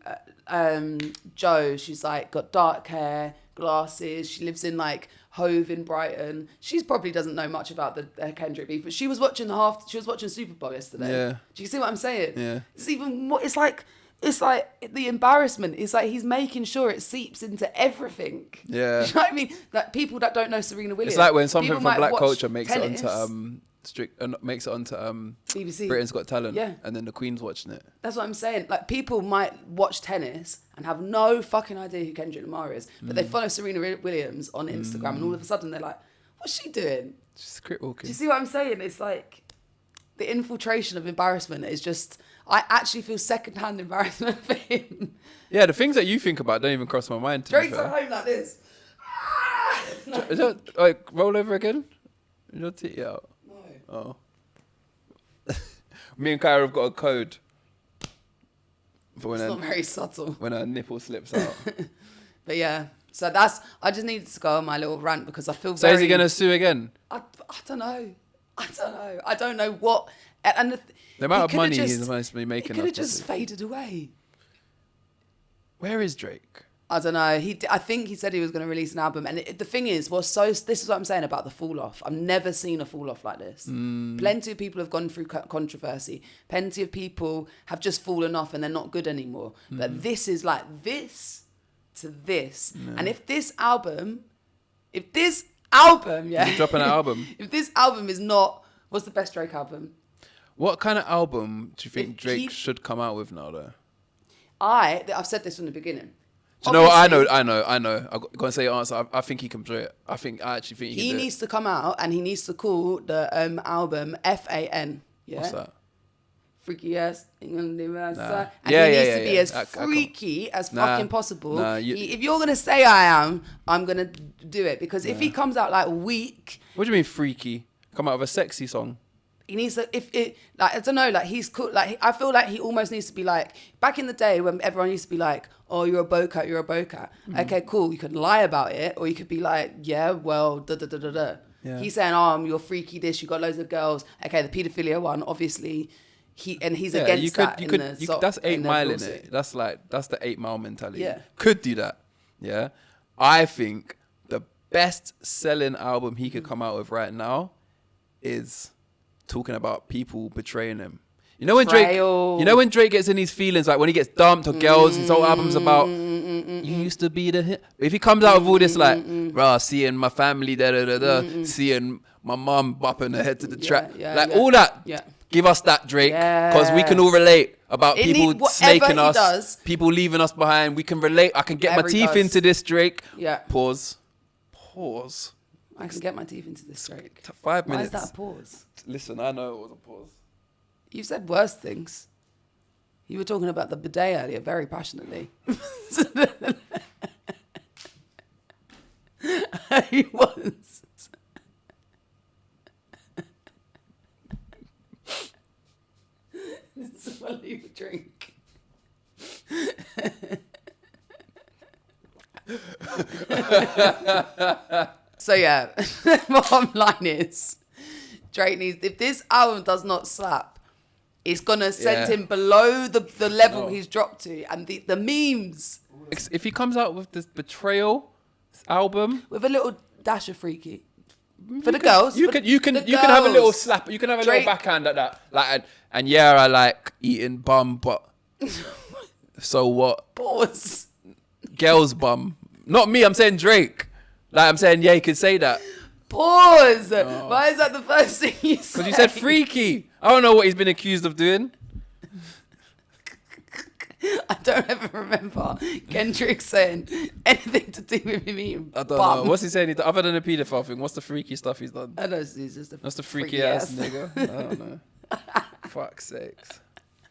Joe, she's like got dark hair, glasses. She lives in like Hove in Brighton. She probably doesn't know much about the Kendrick beef, but she was watching Super Bowl yesterday. Yeah. Do you see what I'm saying? Yeah. It's even more. It's like the embarrassment. It's like he's making sure it seeps into everything. Yeah. Do you know what I mean? Like people that don't know Serena Williams. It's like when something people from might black watch culture makes tennis. it onto makes it onto BBC. Britain's Got Talent. Yeah. And then the Queen's watching it. That's what I'm saying. Like, people might watch tennis and have no fucking idea who Kendrick Lamar is, but they follow Serena Williams on Instagram, and all of a sudden they're like, "What's she doing?" She's cricket walking. Do you see what I'm saying? It's like the infiltration of embarrassment is just. I actually feel secondhand embarrassment for him. Yeah, the things that you think about don't even cross my mind. Drake's at home like this. Is that like roll over again? Is your titty out? No. Oh. Me and Kaira have got a code for It's not very subtle. when her nipple slips out. But yeah, so that's. I just needed to go on my little rant because I feel. So is he gonna sue again? I don't know. I don't know what. And the amount of money he's supposed to be making. It could have just faded away. Where is Drake? I don't know. I think he said he was going to release an album, and the thing is, this is what I'm saying about the fall off. I've never seen a fall off like this. Plenty of people have gone through controversy. Plenty of people have just fallen off and they're not good anymore. But this is like this to this. Yeah. And if this album, yeah, He's dropping an album. If this album is not, what's the best Drake album? What kind of album do you think Drake should come out with now, though? I've said this from the beginning. Do you know what? I know. I'm going to say your answer. I think he can do it. I actually think he needs to come out and he needs to call the album FAN. Yeah? What's that? Freaky ass. Nah. And he needs to be as freaky as fucking possible. If you're going to say I'm going to do it. Because if he comes out like weak. What do you mean freaky? Come out with a sexy song? He needs to, I don't know, like he's cool. Like I feel like he almost needs to be like, back in the day when everyone used to be like, oh, you're a bocat. Okay, cool. You could lie about it, or you could be like, yeah, well, Yeah. He's saying, you're freaky this, you got loads of girls. Okay, the paedophilia one, obviously, he's against that. That's 8 Mile in it. That's the 8 Mile mentality. Yeah. Could do that. Yeah. I think the best selling album he could come out with right now is talking about people betraying him. You know when Drake gets in his feelings, like when he gets dumped or girls, his whole album's about you used to be the hit. If he comes out with all this like, rah, seeing my family, seeing my mum bopping her head to the track, all that. Yeah. Give us that, Drake, because we can all relate about people snaking us, people leaving us behind. We can relate. I can get my teeth into this, Drake. Yeah. Pause. I can get my teeth into this, Drake. 5 minutes. Why is that a pause? Listen, I know it was a pause. You said worse things. You were talking about the bidet earlier very passionately. He was. Smell your drink. So yeah, bottom line is Drake needs, if this album does not slap, it's gonna send him below the level he's dropped to, and the memes. If he comes out with this betrayal album with a little dash of freaky for the girls, you can have a little slap, you can have a little backhand at that, like and yeah, I like eating bum, but so what? Pause. Girls bum, not me. I'm saying Drake. Like I'm saying, yeah, you could say that. Pause. Oh. Why is that the first thing you said? Because you said freaky. I don't know what he's been accused of doing. I don't ever remember Kendrick saying anything to do with me. I don't know. What's he saying? Other than the paedophile thing, what's the freaky stuff he's done? I don't know. He's just That's the freaky ass nigga. I don't know. Fuck's sakes.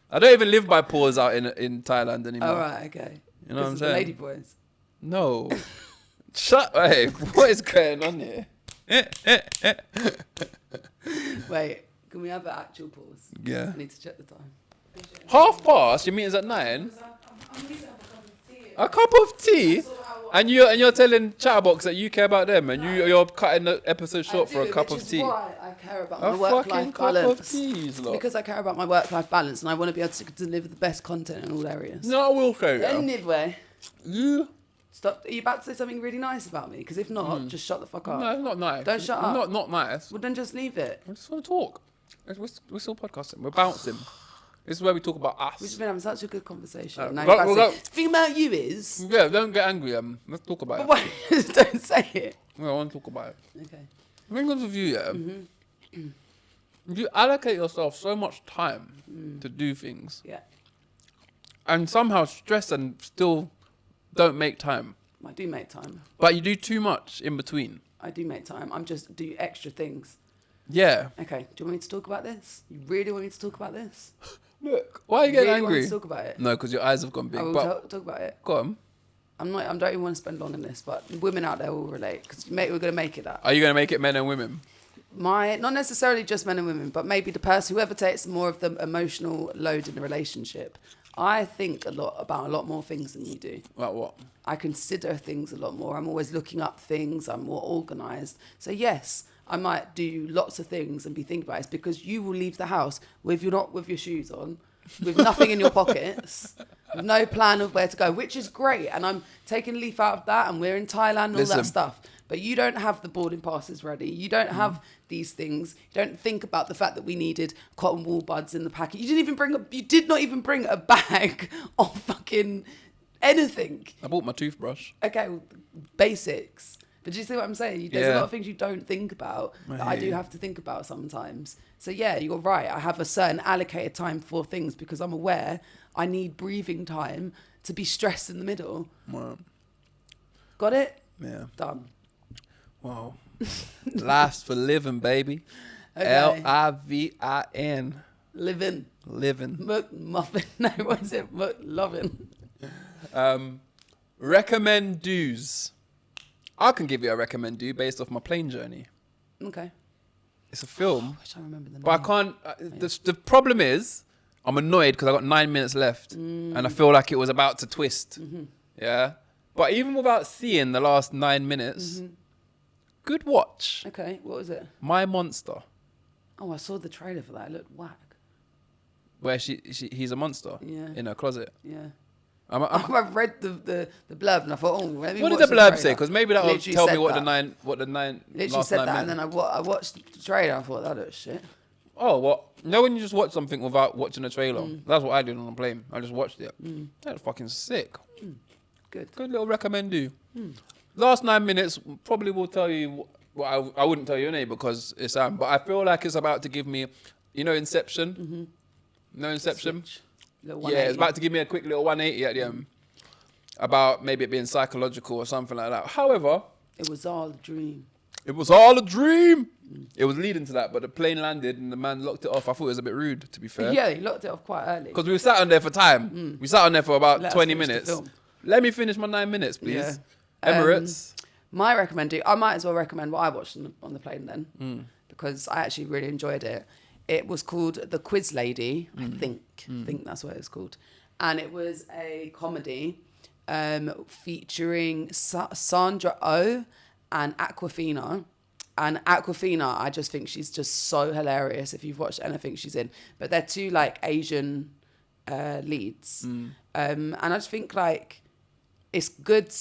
I don't even live by pause out in Thailand anymore. All right, okay. You know what I'm saying? Lady boys. No. Shut up. Hey, what is going on here? Wait, can we have an actual pause? Yeah. I need to check the time. 9:30? Your meeting's at 9? A cup of tea? And you're telling CHATaBOX that you care about them, and you're cutting the episode short for a cup of tea. Why I care about my work-life balance. Because I care about my work-life balance, and I want to be able to deliver the best content in all areas. No, I will say that. Anyway. You. Stop. Are you about to say something really nice about me? Because if not, just shut the fuck up. No, it's not nice. Don't shut up. Not nice. Well, then just leave it. I just want to talk. We're still podcasting. We're bouncing. This is where we talk about us. We've just been having such a good conversation. The thing about you is... Yeah, don't get angry. Let's talk about it. Wait, don't say it. Yeah, I want to talk about it. Okay. The thing is with you, You allocate yourself so much time to do things, Yeah. and somehow stress and still don't make time. I do make time. But you do too much in between. I do make time. I'm just do extra things. Yeah. Okay. Do you want me to talk about this? You really want me to talk about this? Look, why are you getting really want me angry? to talk about it? No, because your eyes have gone big. I will But talk about it. go on. I don't even want to spend long on this, but women out there will relate because we're going to make it that. Are you going to make it men and women? Not necessarily just men and women, but maybe the person, whoever takes more of the emotional load in the relationship. I think about a lot more things than you do. Like what? I consider things a lot more. I'm always looking up things. I'm more organised. So yes, I might do lots of things and be thinking about it. It's because you will leave the house with your shoes on, with nothing in your pockets, with no plan of where to go, which is great. And I'm taking a leaf out of that, and we're in Thailand and all that stuff. But you don't have the boarding passes ready. You don't have these things. You don't think about the fact that we needed cotton wool buds in the packet. You did not even bring a bag of fucking anything. I bought my toothbrush. Okay, well, basics. But do you see what I'm saying? There's a lot of things you don't think about that I do have to think about sometimes. So yeah, you're right. I have a certain allocated time for things because I'm aware I need breathing time to be stressed in the middle. Wow. Got it? Yeah. Done. Wow. Last for living, baby. Okay. Livin. Living. Living. Muffin. No, what is it? Loving. Recommend do's. I can give you a recommend do based off my plane journey. Okay. It's a film. I wish I remember the name. But I can't. The problem is, I'm annoyed because I got 9 minutes left, and I feel like it was about to twist. Mm-hmm. Yeah, but even without seeing the last 9 minutes, good watch. Okay, what was it? My Monster, Oh, I saw the trailer for that. It looked whack. where he's a monster in her closet. Yeah. What I read the blurb and I thought, oh, let me did watch the blurb trailer. say? Because maybe that will Literally tell me said what that. the nine Literally last said 9 that, minutes. and then I watched the trailer. I thought that looks shit. Oh, what? No, when you just watch something without watching the trailer. That's what I did on the plane. I just watched it. That was fucking sick. Good. Good little recommend do. Last 9 minutes probably will tell you. Well, I wouldn't tell you any because it's but I feel like it's about to give me, Inception. No Inception. Switch. Little Yeah, 180. it's about to give me a quick little 180 at the end about maybe it being psychological or something like that. However, It was all a dream. it was all a dream. It was leading to that, but the plane landed and the man locked it off. I thought it was a bit rude, to be fair. Yeah, he locked it off quite early. Because we were sat on there for time. We sat on there for about Let us 20 finish the minutes. film. Let me finish my 9 minutes, please. Yeah. Emirates. My recommendation, I might as well recommend what I watched on the plane then, because I actually really enjoyed it. It was called The Quiz Lady, I think that's what it was called. And it was a comedy featuring Sandra Oh and Aquafina. And Aquafina, I just think she's just so hilarious if you've watched anything she's in. But they're two Asian leads. And I just think it's good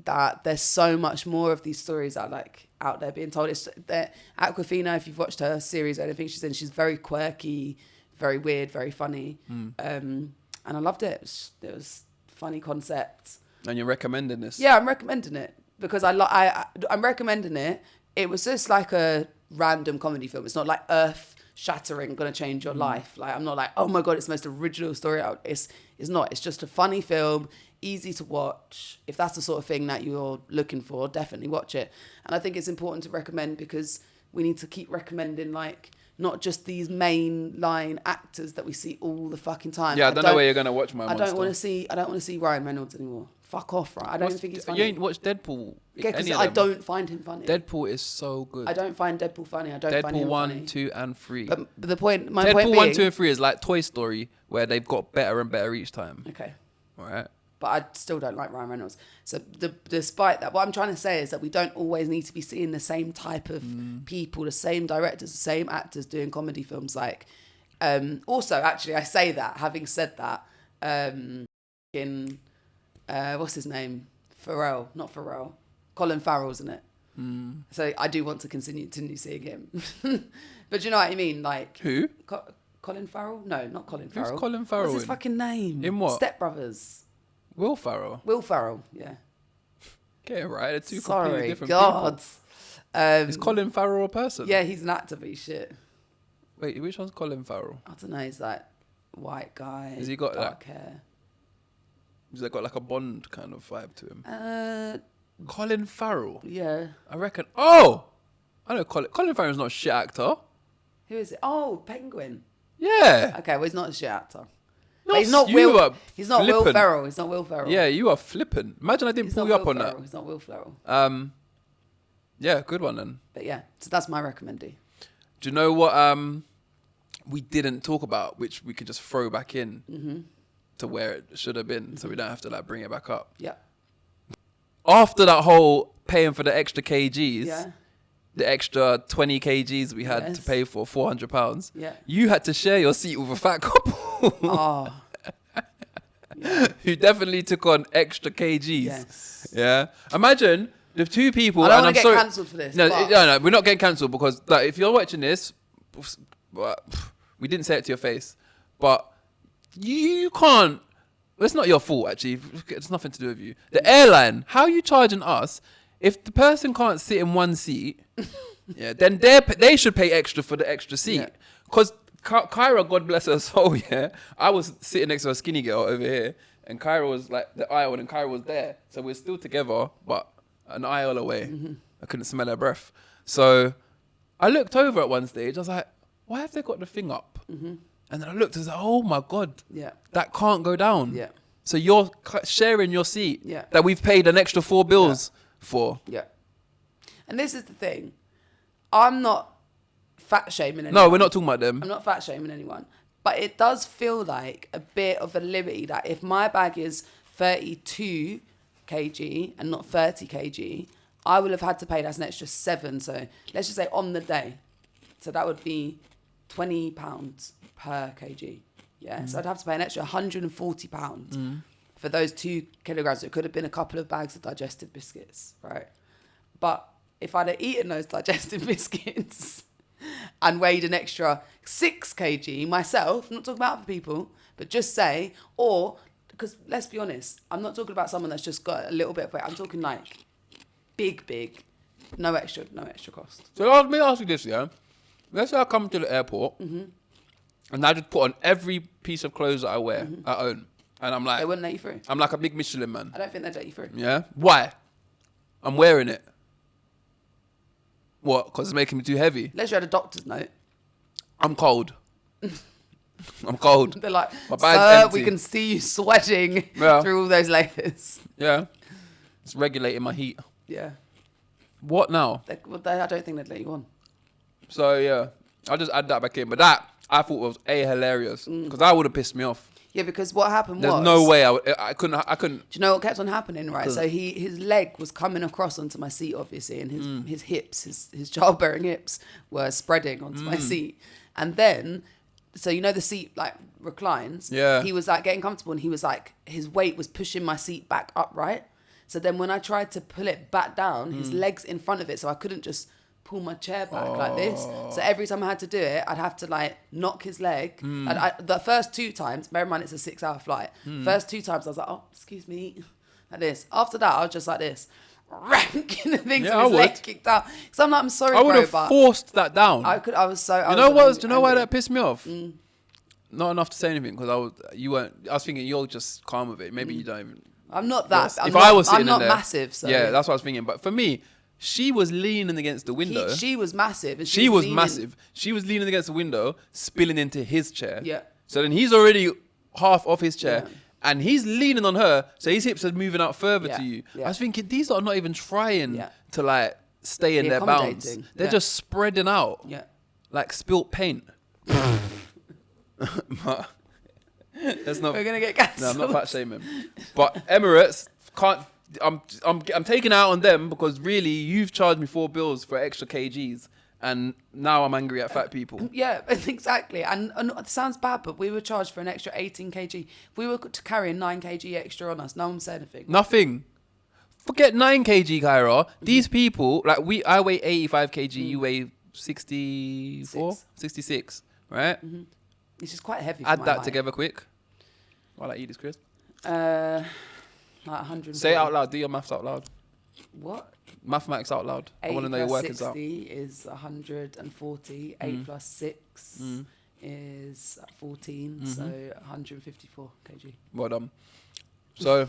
that there's so much more of these stories that are out there being told. It's that Aquafina, if you've watched her series or anything she's in, she's very quirky, very weird, very funny. And I loved it. It was a funny concept. And you're recommending this? Yeah, I'm recommending it because I'm recommending it. It was just like a random comedy film. It's not like earth-shattering, gonna change your life. I'm not like, oh my God, it's the most original story out. It's not. It's just a funny film, easy to watch. If that's the sort of thing that you're looking for, definitely watch it. And I think it's important to recommend because we need to keep recommending not just these mainline actors that we see all the fucking time. Yeah, I don't know where you're gonna watch my Monster. I don't want to see Ryan Reynolds anymore. Fuck off, right? I don't even think he's funny. You ain't watched Deadpool? Yeah, because I don't find him funny. Deadpool is so good. I don't find Deadpool funny. I don't find him Deadpool 1, funny. 2, and 3. But my point Deadpool being, 1, 2, and 3 is like Toy Story, where they've got better and better each time. Okay. All right. But I still don't like Ryan Reynolds. So despite that, what I'm trying to say is that we don't always need to be seeing the same type of people, the same directors, the same actors doing comedy films. Also, actually, I say that, having said that, what's his name? Not Pharrell. Colin Farrell's in it. So I do want to continue seeing him. But do you know what I mean? Who? Colin Farrell? No, not Colin Farrell. Who's Colin Farrell? What's his fucking name? In what? Step Brothers. Will Farrell. Will Farrell, yeah. Get it right. They're two completely Sorry, different God. people. Is Colin Farrell a person? Yeah, he's an actor, but he's shit. Wait, which one's Colin Farrell? I don't know. He's like white guy. Has he got dark hair? Has he got like a Bond kind of vibe to him? Colin Farrell. Yeah. I reckon. Oh, I know Colin Farrell's not a shit actor. Who is it? Oh, Penguin. Yeah. Okay, well he's not a shit actor. Not But he's not you Will. are He's not Will flippant. Ferrell. He's not Will Ferrell. Yeah, you are flippant. Imagine I didn't He's pull not you up Will on Ferrell. that. He's not Will Ferrell. Yeah, good one then. But yeah, so that's my recommendation. Do you know what we didn't talk about, which we could just throw back in to where it should have been, so we don't have to like bring it back up. Yeah. After that whole paying for the extra kgs, Yeah. the extra 20 kgs we had to Yes. pay for £400, Yeah. you had to share your seat with a fat couple Oh. Yeah. who definitely took on extra kgs. Yes. Yeah. Imagine the two people. I don't and want I'm to get sorry, cancelled for this. No, but no, we're not getting cancelled because like, if you're watching this, we didn't say it to your face, but you can't. It's not your fault actually. It's nothing to do with you. The airline, how are you charging us if the person can't sit in one seat? Yeah, then they should pay extra for the extra seat. Because Kaira, God bless her soul, yeah, I was sitting next to a skinny girl over here, and Kaira was like the aisle, and Kaira was there, so we're still together, but an aisle away. I couldn't smell her breath. So I looked over at one stage. I was like, why have they got the thing up? And then I looked and was like, oh my God, Yeah. that can't go down. Yeah. So you're sharing your seat Yeah. that we've paid an extra 4 bills for. Yeah. And this is the thing. I'm not fat shaming anyone. No, we're not talking about them. I'm not fat shaming anyone. But it does feel like a bit of a liberty that if my bag is 32 kg and not 30 kg, I will have had to pay that's an extra 7. So let's just say on the day. So that would be £20 per kg. Yeah. So I'd have to pay an extra £140 for those 2 kilograms. It could have been a couple of bags of digestive biscuits, right? But if I'd have eaten those digestive biscuits and weighed an extra 6 kg myself, I'm not talking about other people, but just say, or, because let's be honest, I'm not talking about someone that's just got a little bit of weight. I'm talking like big, no extra cost. So let me ask you this, yeah? Let's say I come to the airport and I just put on every piece of clothes that I wear, I own. And I'm like, They wouldn't let you through. I'm like a big Michelin man. I don't think they'd let you through. Yeah? Why? I'm wearing it. What? Because it's making me too heavy. Unless you had a doctor's note. I'm cold. I'm cold. They're like, My bag's sir, empty." we can see you sweating Yeah. through all those layers. Yeah. It's regulating my heat. Yeah. What now? I don't think they'd let you on. So, yeah. I'll just add that back in. But that, I thought was hilarious. Because that would have pissed me off. Yeah, because what happened There's was... no way I couldn't. Do you know what kept on happening, right? So his leg was coming across onto my seat, obviously, and his hips, his childbearing hips were spreading onto my seat. And then, so you know the seat like reclines. Yeah. He was like getting comfortable, and he was like, his weight was pushing my seat back upright. So then when I tried to pull it back down, his legs in front of it, so I couldn't just pull my chair back like this. So every time I had to do it, I'd have to like knock his leg. And the first 2 times, bear in mind it's a 6-hour flight. First 2 times I was like, oh, excuse me, like this. After that, I was just like this, ranking the things Yeah, with his I leg would. kicked out. So I'm like, I'm sorry, I would bro, have but forced that down. I was so. You know what? Do you know why angry. that pissed me off? Not enough to say anything because I was thinking you're just calm with it. Maybe you don't even. I'm not that. If I was sitting I'm not in there, massive. So yeah, that's what I was thinking. But for me, she was leaning against the window. she was massive. And She was leaning- massive. She was leaning against the window, spilling into his chair. Yeah. So then he's already half off his chair. Yeah. And he's leaning on her, so his hips are moving out further Yeah, to you. yeah. I was thinking, these are not even trying Yeah. to like stay in Be their bounds. accommodating. They're Yeah. just spreading out Yeah. like spilt paint. But that's not. We're gonna get No, cancelled. I'm not fat shaming. But Emirates can't. I'm taking it out on them because really you've charged me 4 bills for extra kgs, and now I'm angry at fat people. Yeah, exactly. And it sounds bad, but we were charged for an extra 18 kg. If we were to carry a 9 kg extra on us, no one said anything. Nothing. Forget 9 kg, Kaira. These people, like I weigh 85 kg, you weigh 64, 66, right? It's just quite heavy. For Add my that height. together quick. While I eat this crisp. Like 100. Say it out loud. Do your maths out loud. What? Mathematics out loud. I want to know your workings out. 60 is 140. 8 plus 6 is 14. So 154 kg. Well done. So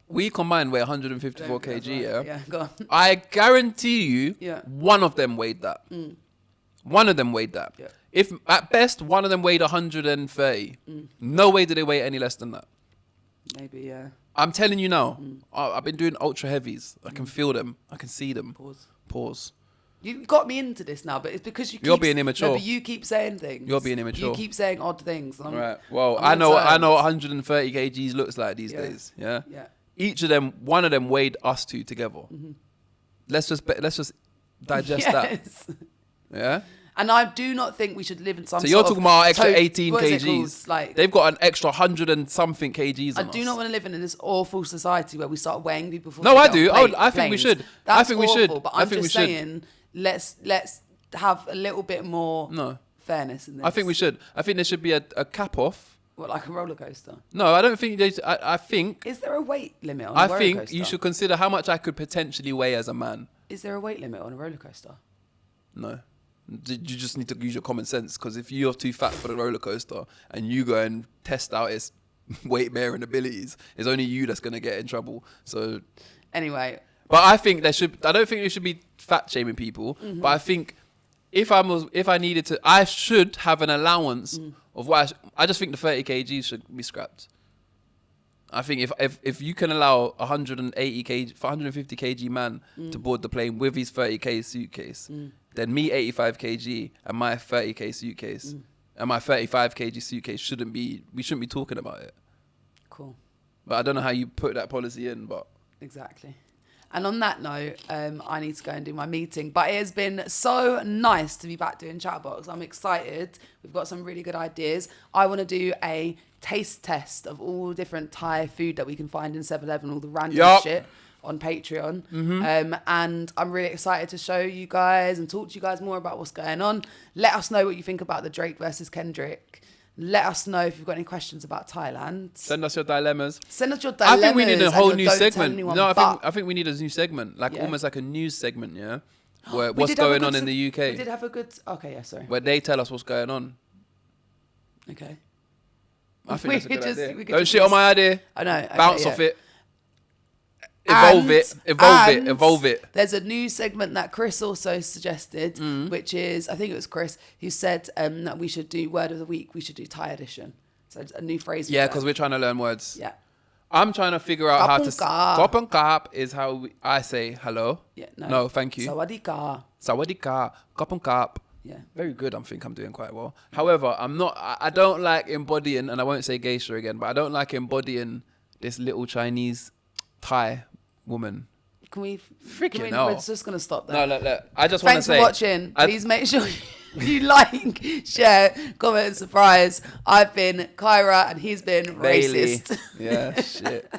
we combined weigh 154 kg. Right. Yeah, go on. I guarantee you, Yeah. one of them weighed that. One of them weighed that. Yeah. If at best one of them weighed 130, no way did they weigh any less than that. Maybe, yeah. I'm telling you now. I've been doing ultra heavies. I can feel them. I can see them. Pause. You got me into this now, but it's because You're being immature. No, but you keep saying things. You're being immature. You keep saying odd things. And Right. Well, I'm I know what 130 kgs looks like these days. Yeah. Yeah. Each of them, one of them weighed us two together. Let's just digest that. Yeah. And I do not think we should live in some. So you're talking about extra 18 what is it called? kgs. Like, they've got an extra 100 and something kgs. I do not want to live in this awful society where we start weighing people. Before No, they I get do. on I think we planes. should. That's I think we should. awful, but I I'm think we just should. saying, let's have a little bit more fairness in this. I think we should. I think there should be a cap off. What, like a roller coaster? No, I don't think. I think. Is there a weight limit on a roller coaster? I think you should consider how much I could potentially weigh as a man. Is there a weight limit on a roller coaster? No. You just need to use your common sense, because if you're too fat for the roller coaster and you go and test out its weight bearing abilities, it's only you that's going to get in trouble. So anyway, but I think I don't think you should be fat shaming people, but I think if I needed to, I should have an allowance of what I just think the 30 kgs should be scrapped. I think if you can allow 180 kg, 150 kg man to board the plane with his 30k suitcase, then me 85 kg and my 30k suitcase and my 35 kg suitcase we shouldn't be talking about it. Cool. But I don't know how you put that policy in, but exactly. And on that note, I need to go and do my meeting. But it has been so nice to be back doing CHATaBOX. I'm excited. We've got some really good ideas. I want to do a taste test of all different Thai food that we can find in 7-Eleven, all the random shit on Patreon. And I'm really excited to show you guys and talk to you guys more about what's going on. Let us know what you think about the Drake versus Kendrick. Let us know if you've got any questions about Thailand. Send us your dilemmas. I think we need a whole new segment. No, I think we need a new segment, almost like a news segment, yeah? Where what's going on in the UK. We did have a good... Okay, yeah, sorry. Where they tell us what's going on. Okay. I think that's a good idea. Don't shit on my idea. I know. Okay, bounce off it. Evolve it. There's a new segment that Chris also suggested, which is, I think it was Chris, who said that we should do Word of the Week. We should do Thai edition. So it's a new phrase. Yeah, because we're trying to learn words. Yeah. I'm trying to figure out how to... Kop and kap is how I say hello. Yeah, no, thank you. Sawadee ka. Sawadee ka. Kop and kap. Yeah. Very good. I think I'm doing quite well. However, I don't like embodying, and I won't say geisha again, but I don't like embodying this little Chinese Thai woman. Can we... Freaking hell. We're just going to stop there. No, look. I just want to say... Thanks for watching. Please make sure you like, share, comment, and surprise. I've been Kaira and he's been Bailey. racist. Yeah, shit.